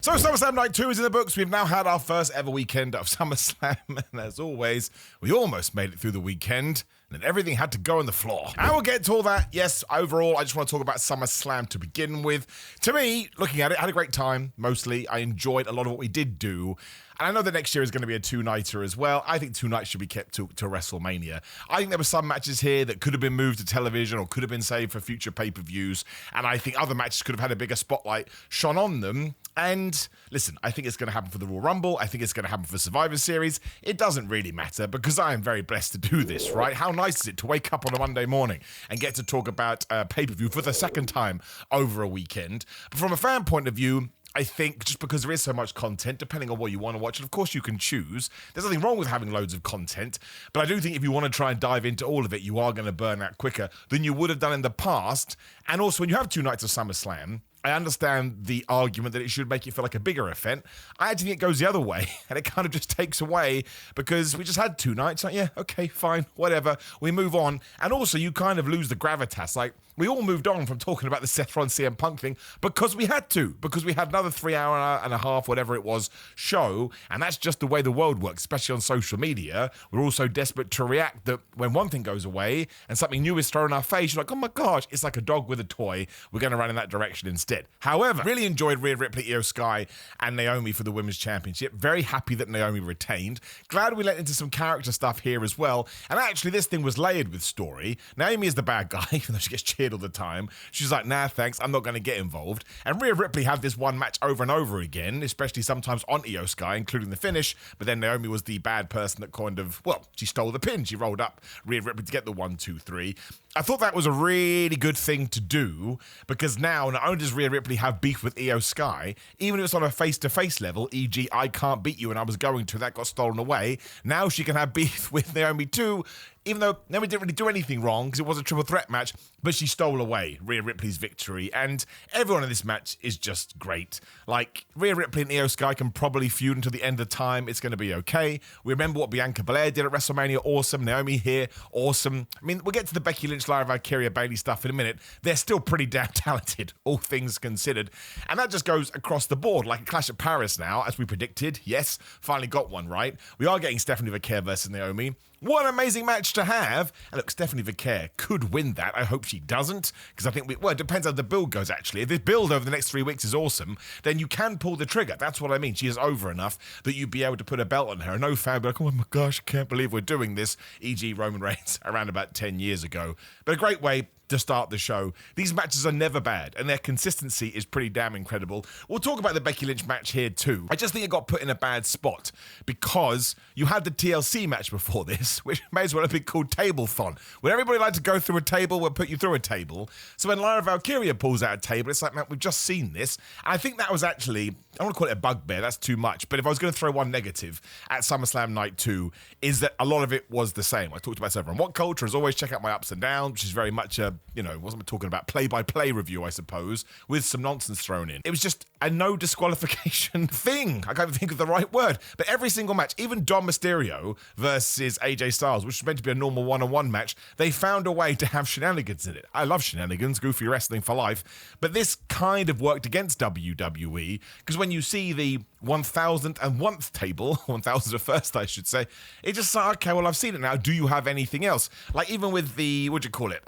So SummerSlam Night 2 is in the books. We've now had our first ever weekend of SummerSlam, and as always, we almost made it through the weekend, and then everything had to go on the floor. And we'll get to all that. Yes, overall, I just want to talk about SummerSlam to begin with. To me, looking at it, I had a great time, mostly. I enjoyed a lot of what we did do. And I know the next year is going to be a two-nighter as well. I think two nights should be kept to WrestleMania. I think there were some matches here that could have been moved to television or could have been saved for future pay-per-views. And I think other matches could have had a bigger spotlight shone on them. And listen, I think it's going to happen for the Royal Rumble. I think it's going to happen for Survivor Series. It doesn't really matter because I am very blessed to do this, right? How nice is it to wake up on a Monday morning and get to talk about pay-per-view for the second time over a weekend? But from a fan point of view, I think just because there is so much content, depending on what you want to watch, and of course you can choose, there's nothing wrong with having loads of content, but I do think if you want to try and dive into all of it, you are going to burn out quicker than you would have done in the past. And also, when you have two nights of SummerSlam, I understand the argument that it should make it feel like a bigger event. I actually think it goes the other way, and it kind of just takes away because we just had two nights. Like, yeah, okay, fine, whatever. We move on. And also, you kind of lose the gravitas. Like, we all moved on from talking about the Seth Rollins CM Punk thing because we had to, because we had another 3 hour and a half, whatever it was, show. And that's just the way the world works, especially on social media. We're all so desperate to react that when one thing goes away and something new is thrown in our face, you're like, oh my gosh, it's like a dog with a toy. We're going to run in that direction instead. However, really enjoyed Rhea Ripley, Io Sky, and Naomi for the Women's Championship. Very happy that Naomi retained. Glad we let into some character stuff here as well. And actually, this thing was layered with story. Naomi is the bad guy, even though she gets cheered all the time. She's like, nah, thanks, I'm not going to get involved. And Rhea Ripley had this one match over and over again, especially sometimes on Io Sky, including the finish. But then Naomi was the bad person that kind of, well, she stole the pin. She rolled up Rhea Ripley to get the 1, 2, 3. I thought that was a really good thing to do because now not only does Rhea Ripley have beef with Io Sky, even if it's on a face-to-face level, e.g. I can't beat you and I was going to, that got stolen away, now she can have beef with Naomi too, even though Naomi didn't really do anything wrong because it was a triple threat match, but she stole away Rhea Ripley's victory, and everyone in this match is just great. Like, Rhea Ripley and Io Sky can probably feud until the end of time. It's going to be okay. We remember what Bianca Belair did at WrestleMania. Awesome. Naomi here. Awesome. I mean, we'll get to the Becky Lynch, Lara Valkyria, Bayley stuff in a minute. They're still pretty damn talented, all things considered. And that just goes across the board, like a Clash of Paris now, as we predicted. Yes, finally got one right. We are getting Stephanie Vaquer versus Naomi. What an amazing match to have. And look, Stephanie Vaquer could win that. I hope she doesn't, because I think, well, it depends how the build goes, actually. If this build over the next 3 weeks is awesome, then you can pull the trigger. That's what I mean. She is over enough that you'd be able to put a belt on her. No fan would be like, oh my gosh, I can't believe we're doing this, e.g. Roman Reigns around about 10 years ago. But a great way to start the show. These matches are never bad, and their consistency is pretty damn incredible. We'll talk about the Becky Lynch match here too. I just think it got put in a bad spot because you had the TLC match before this, which may as well have been called Tablethon. When everybody likes to go through a table, we'll put you through a table. So when Lara Valkyria pulls out a table, it's like, man, we've just seen this. And I think that was actually, I don't want to call it a bugbear, that's too much, but if I was going to throw one negative at SummerSlam Night 2, is that a lot of it was the same. I talked about Severin What Culture, as always, check out my ups and downs, which is very much a, wasn't talking about play-by-play review, I suppose, with some nonsense thrown in. It was just a no disqualification thing. I can't even think of the right word. But every single match, even Dom Mysterio versus AJ Styles, which was meant to be a normal one-on-one match, they found a way to have shenanigans in it. I love shenanigans, goofy wrestling for life. But this kind of worked against WWE, because when you see the 1001th table, 1001st I should say, it just like, okay, well I've seen it now, do you have anything else? Like even with the,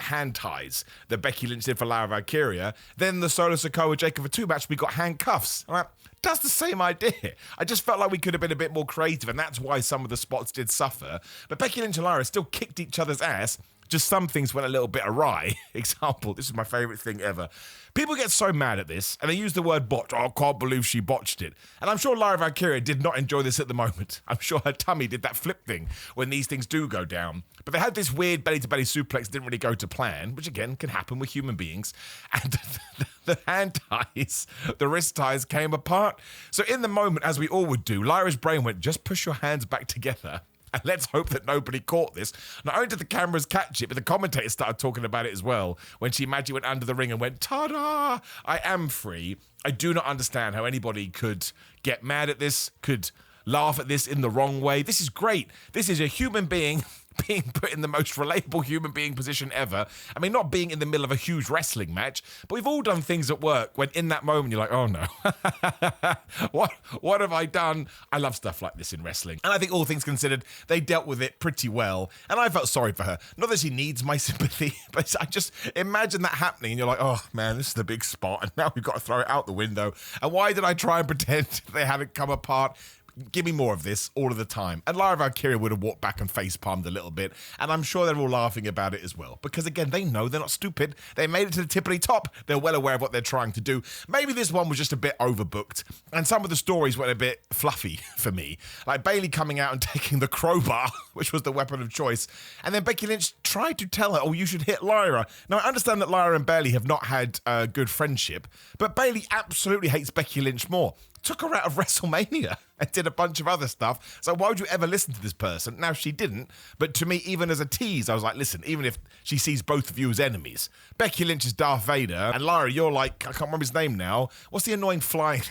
hand ties that Becky Lynch did for Lara Valkyria, then the Solo Sikoa Jacob Fatu match, we got handcuffs. I'm like, that's the same idea. I just felt like we could have been a bit more creative, and that's why some of the spots did suffer. But Becky Lynch and Lara still kicked each other's ass. Just some things went a little bit awry. Example, this is my favorite thing ever. People get so mad at this, and they use the word botch. Oh, I can't believe she botched it. And I'm sure Lara Valkyria did not enjoy this at the moment. I'm sure her tummy did that flip thing when these things do go down. But they had this weird belly-to-belly suplex that didn't really go to plan, which again can happen with human beings. And the hand ties, the wrist ties came apart. So in the moment, as we all would do, Lyra's brain went, just push your hands back together. And let's hope that nobody caught this. Not only did the cameras catch it, but the commentators started talking about it as well. When she magically went under the ring and went, ta-da, I am free. I do not understand how anybody could get mad at this, could laugh at this in the wrong way. This is great. This is a human being being put in the most relatable human being position ever. I mean, not being in the middle of a huge wrestling match, but we've all done things at work when in that moment you're like, oh no, what have I done? I love stuff like this in wrestling. And I think all things considered, they dealt with it pretty well. And I felt sorry for her. Not that she needs my sympathy, but I just imagine that happening and you're like, oh man, this is the big spot. And now we've got to throw it out the window. And why did I try and pretend they hadn't come apart? Give me more of this all of the time. And Lyra Valkyria would have walked back and face-palmed a little bit, and I'm sure they're all laughing about it as well. Because again, they know they're not stupid. They made it to the tippity top. They're well aware of what they're trying to do. Maybe this one was just a bit overbooked, and some of the stories went a bit fluffy for me. Like Bayley coming out and taking the crowbar, which was the weapon of choice, and then Becky Lynch tried to tell her, oh, you should hit Lyra. Now, I understand that Lyra and Bayley have not had a good friendship, but Bayley absolutely hates Becky Lynch more. Took her out of WrestleMania and did a bunch of other stuff. So why would you ever listen to this person? Now, she didn't. But to me, even as a tease, I was like, listen, even if she sees both of you as enemies, Becky Lynch is Darth Vader, and Lyra, you're like, I can't remember his name now. What's the annoying flying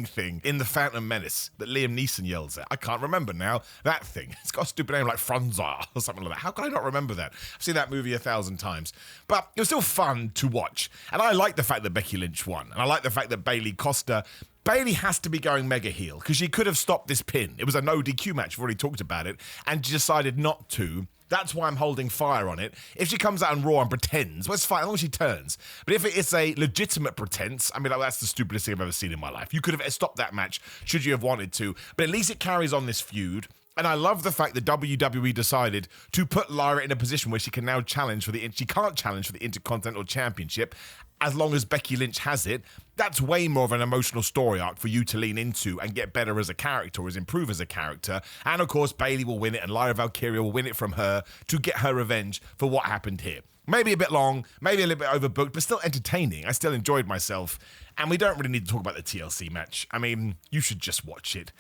thing in The Phantom Menace that Liam Neeson yells at? I can't remember now. That thing. It's got a stupid name like Franzar or something like that. How can I not remember that? I've seen that movie 1,000 times. But it was still fun to watch. And I like the fact that Becky Lynch won. And I like the fact that Bayley cost her. Bayley has to be going mega heel because she could have stopped this pin. It was a no DQ match. We've already talked about it. And she decided not to. That's why I'm holding fire on it. If she comes out on Raw and pretends, well, it's fine, as long as she turns. But if it's a legitimate pretense, I mean, like, that's the stupidest thing I've ever seen in my life. You could have stopped that match should you have wanted to. But at least it carries on this feud. And I love the fact that WWE decided to put Lyra in a position where she can now challenge for she can't challenge for the Intercontinental Championship as long as Becky Lynch has it. That's way more of an emotional story arc for you to lean into and get better as a character or improve as a character. And of course, Bayley will win it and Lyra Valkyria will win it from her to get her revenge for what happened here. Maybe a bit long, maybe a little bit overbooked, but still entertaining. I still enjoyed myself. And we don't really need to talk about the TLC match. I mean, you should just watch it.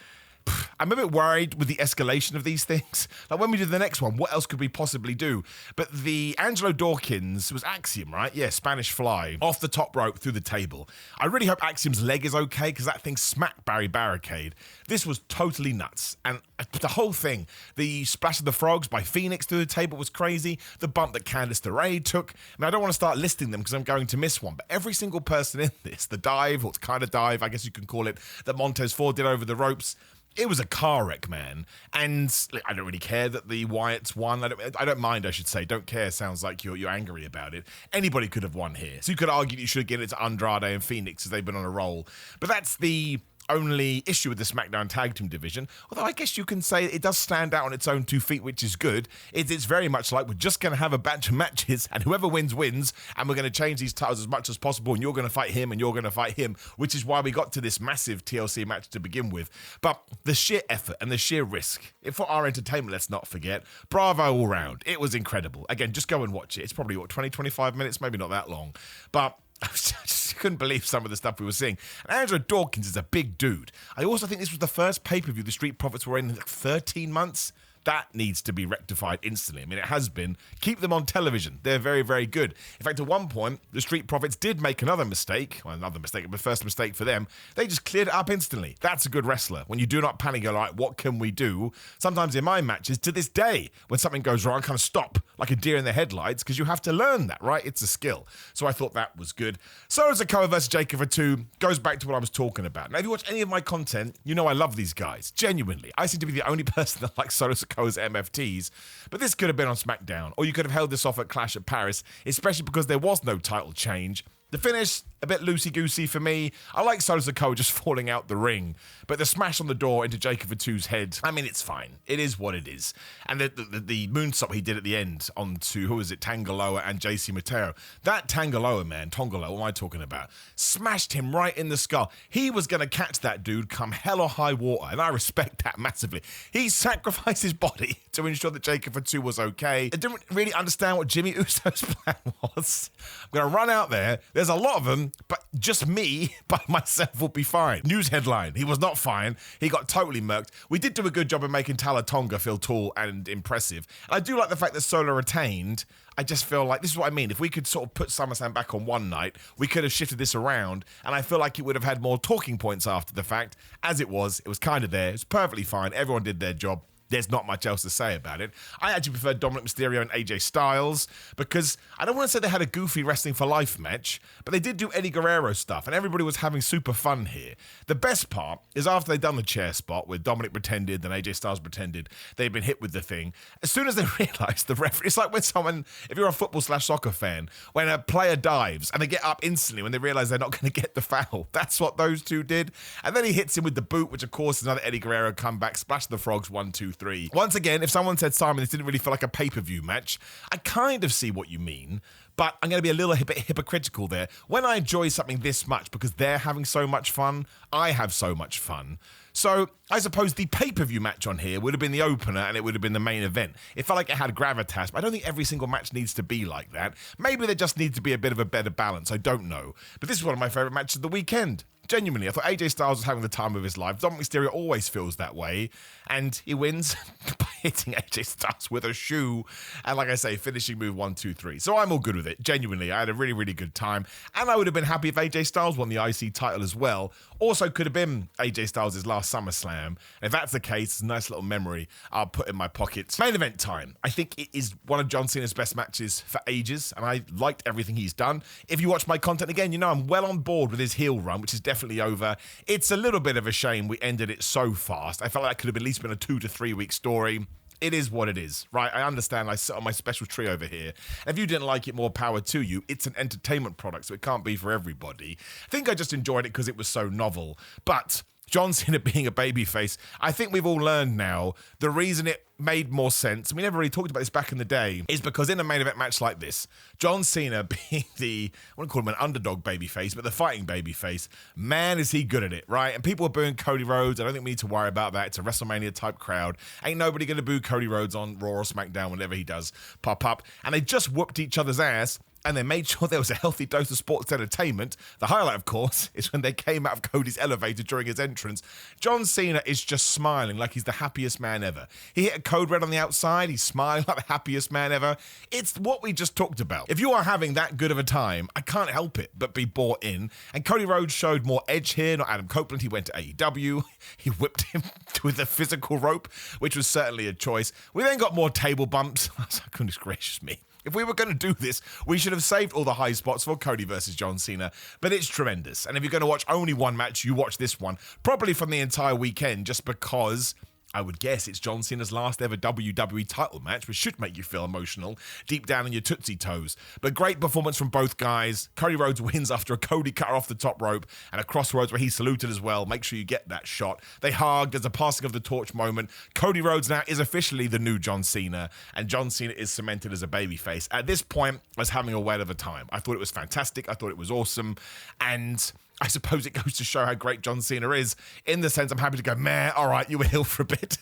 I'm a bit worried with the escalation of these things. Like when we do the next one, what else could we possibly do? But the Angelo Dawkins was Axiom, right? Yeah, Spanish Fly, off the top rope through the table. I really hope Axiom's leg is okay because that thing smacked Barry Barricade. This was totally nuts. And the whole thing, the splash of the frogs by Phoenix through the table was crazy. The bump that Candice LeRae took. And I don't want to start listing them because I'm going to miss one. But every single person in this, the dive, or kind of dive, I guess you can call it, that Montez Ford did over the ropes, it was a car wreck, man. And I don't really care that the Wyatts won. I don't mind, I should say. Don't care sounds like you're angry about it. Anybody could have won here. So you could argue that you should have given it to Andrade and Phoenix as they've been on a roll. But that's the only issue with the SmackDown Tag Team division. Although I guess you can say it does stand out on its own 2 feet, which is good. It's very much like we're just going to have a batch of matches and whoever wins, wins. And we're going to change these titles as much as possible. And you're going to fight him and you're going to fight him, which is why we got to this massive TLC match to begin with. But the sheer effort and the sheer risk, for our entertainment, let's not forget, bravo all round. It was incredible. Again, just go and watch it. It's probably, 20, 25 minutes? Maybe not that long. But I just couldn't believe some of the stuff we were seeing. And Angelo Dawkins is a big dude. I also think this was the first pay-per-view the Street Profits were in like 13 months. That needs to be rectified instantly. I mean, it has been. Keep them on television. They're very, very good. In fact, at one point, the Street Profits did make another mistake. Well, another mistake, but first mistake for them. They just cleared it up instantly. That's a good wrestler. When you do not panic, you're like, what can we do? Sometimes in my matches, to this day, when something goes wrong, I kind of stop like a deer in the headlights because you have to learn that, right? It's a skill. So I thought that was good. Solo Sikoa versus Jacob Fatu goes back to what I was talking about. Now, if you watch any of my content, you know I love these guys. Genuinely. I seem to be the only person that likes Solo Sikoa's MFTs, but this could have been on SmackDown, or you could have held this off at Clash at Paris, especially because there was no title change. The finish, a bit loosey-goosey for me. I like Solo Sikoa just falling out the ring, but the smash on the door into Jacob Fatu's head, I mean, it's fine. It is what it is. And the moonsault he did at the end onto, who was it, Tangaloa and JC Mateo. That Tangaloa, man, Tongaloa, what am I talking about? Smashed him right in the skull. He was going to catch that dude come hell or high water, and I respect that massively. He sacrificed his body to ensure that Jacob Fatu was okay. I didn't really understand what Jimmy Uso's plan was. I'm going to run out there. There's a lot of them. but just me by myself will be fine. News headline, he was not fine. He got totally murked. We did do a good job of making Talatonga feel tall and impressive. And I do like the fact that Solo retained. I just feel like, this is what I mean, if we could sort of put SummerSlam back on one night, we could have shifted this around, and I feel like it would have had more talking points after the fact. As it was kind of there. It was perfectly fine. Everyone did their job. There's not much else to say about it. I actually prefer Dominic Mysterio and AJ Styles because I don't want to say they had a goofy wrestling for life match, but they did do Eddie Guerrero stuff and everybody was having super fun here. The best part is after they'd done the chair spot where Dominic pretended, then AJ Styles pretended they'd been hit with the thing. As soon as they realised the referee, it's like when someone, if you're a football/soccer fan, when a player dives and they get up instantly when they realise they're not going to get the foul. That's what those two did. And then he hits him with the boot, which of course is another Eddie Guerrero comeback, splash the frogs, 1, 2, 3. Once again, if someone said, Simon, this didn't really feel like a pay-per-view match, I kind of see what you mean, but I'm going to be a little bit hypocritical there. When I enjoy something this much because they're having so much fun, I have so much fun. So I suppose the pay-per-view match on here would have been the opener and it would have been the main event. It felt like it had gravitas, but I don't think every single match needs to be like that. Maybe there just needs to be a bit of a better balance. I don't know. But this is one of my favourite matches of the weekend. Genuinely, I thought AJ Styles was having the time of his life. Dominic Mysterio always feels that way. And he wins by hitting AJ Styles with a shoe. And like I say, finishing move 1, 2, 3. So I'm all good with it. Genuinely, I had a really, really good time. And I would have been happy if AJ Styles won the IC title as well. Also could have been AJ Styles' last SummerSlam. And if that's the case, it's a nice little memory I'll put in my pockets. Main event time. I think it is one of John Cena's best matches for ages. And I liked everything he's done. If you watch my content again, you know I'm well on board with his heel run, which is definitely over. It's a little bit of a shame we ended it so fast. I felt like that could have at least been a 2 to 3 week story. It is what it is, right? I understand I sit on my special tree over here. And if you didn't like it, more power to you. It's an entertainment product, so it can't be for everybody. I think I just enjoyed it because it was so novel. But John Cena being a babyface, I think we've all learned now the reason it made more sense, and we never really talked about this back in the day, is because in a main event match like this, John Cena being the, I wouldn't call him an underdog babyface, but the fighting babyface, man, is he good at it, right? And people are booing Cody Rhodes. I don't think we need to worry about that. It's a WrestleMania type crowd. Ain't nobody going to boo Cody Rhodes on Raw or SmackDown whenever he does pop up. And they just whooped each other's ass. And they made sure there was a healthy dose of sports entertainment. The highlight, of course, is when they came out of Cody's elevator during his entrance. John Cena is just smiling like he's the happiest man ever. He hit a code red on the outside. He's smiling like the happiest man ever. It's what we just talked about. If you are having that good of a time, I can't help it but be bought in. And Cody Rhodes showed more edge here, not Adam Copeland. He went to AEW. He whipped him with a physical rope, which was certainly a choice. We then got more table bumps. Goodness gracious me. If we were going to do this, we should have saved all the high spots for Cody versus John Cena. But it's tremendous. And if you're going to watch only one match, you watch this one. Probably from the entire weekend, just because I would guess it's John Cena's last ever WWE title match, which should make you feel emotional deep down in your Tootsie Toes. But great performance from both guys. Cody Rhodes wins after a Cody cutter off the top rope and a crossroads where he saluted as well. Make sure you get that shot. They hugged. There's a passing of the torch moment. Cody Rhodes now is officially the new John Cena, and John Cena is cemented as a babyface. At this point, I was having a whale of a time. I thought it was fantastic. I thought it was awesome. And I suppose it goes to show how great John Cena is. In the sense, I'm happy to go, man, all right, you were ill for a bit.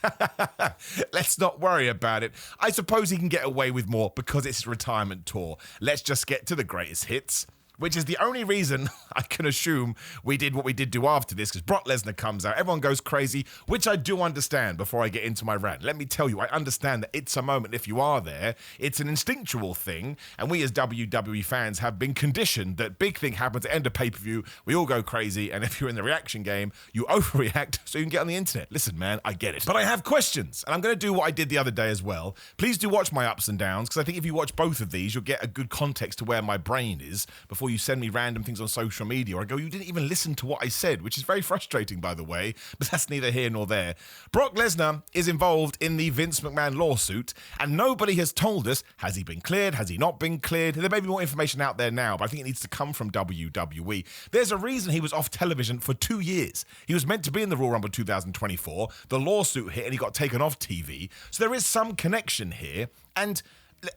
Let's not worry about it. I suppose he can get away with more because it's his retirement tour. Let's just get to the greatest hits, which is the only reason I can assume we did what we did do after this, because Brock Lesnar comes out, everyone goes crazy, which I do understand before I get into my rant. Let me tell you, I understand that it's a moment if you are there. It's an instinctual thing, and we as WWE fans have been conditioned that big thing happens at end of pay-per-view, we all go crazy, and if you're in the reaction game, you overreact so you can get on the internet. Listen, man, I get it. But I have questions, and I'm going to do what I did the other day as well. Please do watch my ups and downs, because I think if you watch both of these, you'll get a good context to where my brain is before you send me random things on social media. I go, you didn't even listen to what I said, which is very frustrating, by the way, but that's neither here nor there. Brock Lesnar is involved in the Vince McMahon lawsuit, and nobody has told us, has he been cleared? Has he not been cleared? There may be more information out there now, but I think it needs to come from WWE. There's a reason he was off television for 2 years. He was meant to be in the Royal Rumble 2024. The lawsuit hit and he got taken off TV. So there is some connection here, and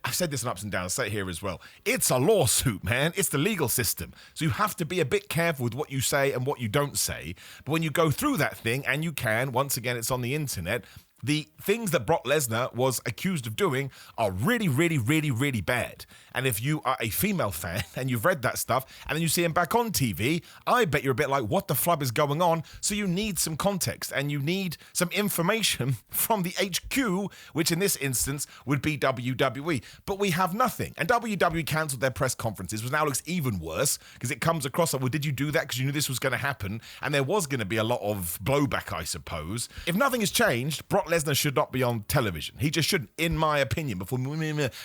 I've said this in ups and downs, I'll say it here as well. It's a lawsuit, man. It's the legal system. So you have to be a bit careful with what you say and what you don't say. But when you go through that thing, and you can, once again, it's on the internet, the things that Brock Lesnar was accused of doing are really, really, really, really bad. And if you are a female fan and you've read that stuff and then you see him back on TV, I bet you're a bit like, what the flub is going on? So you need some context and you need some information from the HQ, which in this instance would be WWE. But we have nothing. And WWE cancelled their press conferences, which now looks even worse because it comes across like, well, did you do that because you knew this was going to happen? And there was going to be a lot of blowback, I suppose. If nothing has changed, Brock Lesnar should not be on television. He just shouldn't, in my opinion.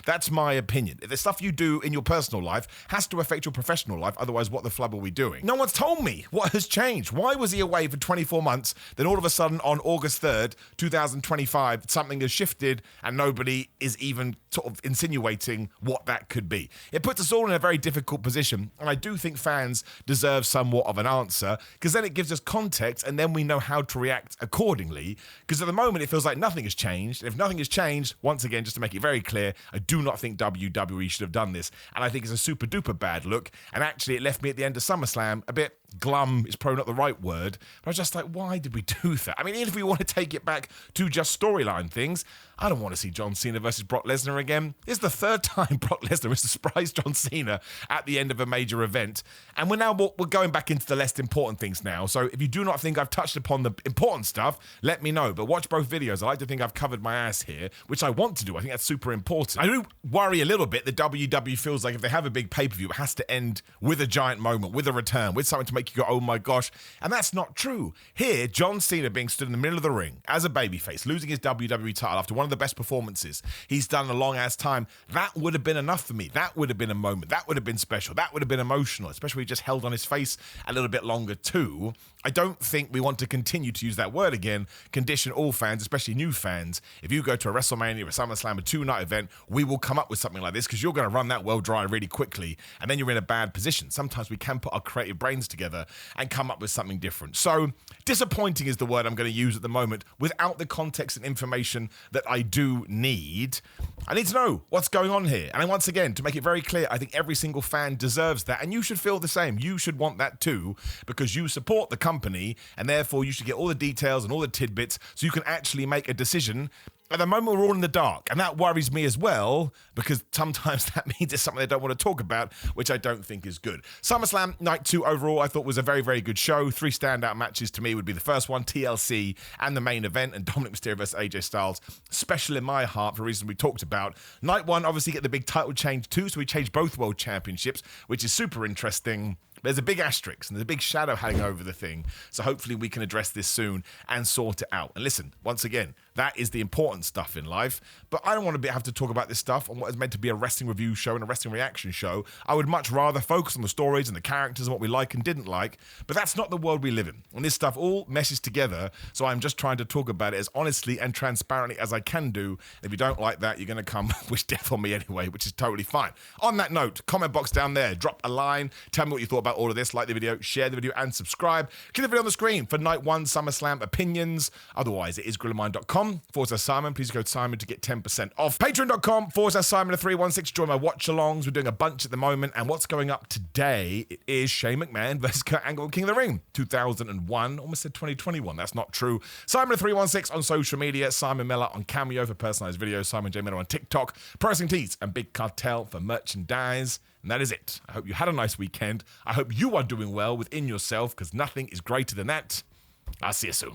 That's my opinion. If the stuff you do in your personal life has to affect your professional life, otherwise what the flub are we doing? No one's told me what has changed. Why was he away for 24 months? Then all of a sudden on August 3rd, 2025, something has shifted and nobody is even sort of insinuating what that could be. It puts us all in a very difficult position, and I do think fans deserve somewhat of an answer because then it gives us context and then we know how to react accordingly, because at the moment it feels like nothing has changed. If nothing has changed, once again, just to make it very clear, I do not think WWE should have done this, and I think it's a super duper bad look, and actually it left me at the end of SummerSlam a bit glum is probably not the right word, but I was just like, why did we do that? I mean, even if we want to take it back to just storyline things, I don't want to see John Cena versus Brock Lesnar again. It's the third time Brock Lesnar has surprised John Cena at the end of a major event, and we're going back into the less important things now. So if you do not think I've touched upon the important stuff, let me know. But watch both videos. I like to think I've covered my ass here, which I want to do. I think that's super important. I do worry a little bit that WWE feels like if they have a big pay-per-view, it has to end with a giant moment, with a return, with something to make you go, oh my gosh. And that's not true. Here, John Cena being stood in the middle of the ring as a babyface, losing his WWE title after one of the best performances he's done in a long ass time, that would have been enough for me. That would have been a moment. That would have been special. That would have been emotional, especially if he just held on his face a little bit longer too. I don't think we want to continue to use that word again, condition all fans, especially new fans. If you go to a WrestleMania, a SummerSlam, a two-night event, we will come up with something like this because you're going to run that well dry really quickly, and then you're in a bad position. Sometimes we can put our creative brains together and come up with something different. So disappointing is the word I'm going to use at the moment without the context and information that I do need. I need to know what's going on here. And once again, to make it very clear, I think every single fan deserves that, and you should feel the same. You should want that too, because you support the company, and therefore you should get all the details and all the tidbits so you can actually make a decision. At the moment, we're all in the dark, and that worries me as well, because sometimes that means it's something they don't want to talk about, which I don't think is good. SummerSlam Night 2 overall, I thought was a very, very good show. 3 standout matches to me would be the first one, TLC, and the main event, and Dominic Mysterio versus AJ Styles, special in my heart for reasons we talked about. Night 1, obviously, get the big title change too, so we changed both world championships, which is super interesting. There's a big asterisk and there's a big shadow hanging over the thing. So hopefully we can address this soon and sort it out. And listen, once again, that is the important stuff in life. But I don't want to have to talk about this stuff on what is meant to be a wrestling review show and a wrestling reaction show. I would much rather focus on the stories and the characters and what we like and didn't like. But that's not the world we live in. And this stuff all meshes together. So I'm just trying to talk about it as honestly and transparently as I can do. If you don't like that, you're going to come wish death on me anyway, which is totally fine. On that note, comment box down there. Drop a line. Tell me what you thought about all of this. Like the video, share the video, and subscribe. Click the video on the screen for Night 1 SummerSlam opinions. Otherwise, it is grillermind.com/Simon. Please go to Simon to get 10% off. Patreon.com/Simon316. Join my watch-alongs. We're doing a bunch at the moment. And what's going up today, it is Shane McMahon versus Kurt Angle, King of the Ring. 2001. Almost said 2021. That's not true. Simon316 on social media. Simon Miller on Cameo for personalized videos. Simon J. Miller on TikTok. Pro Wrestling Tees and Big Cartel for merchandise. And that is it. I hope you had a nice weekend. I hope you are doing well within yourself, because nothing is greater than that. I'll see you soon.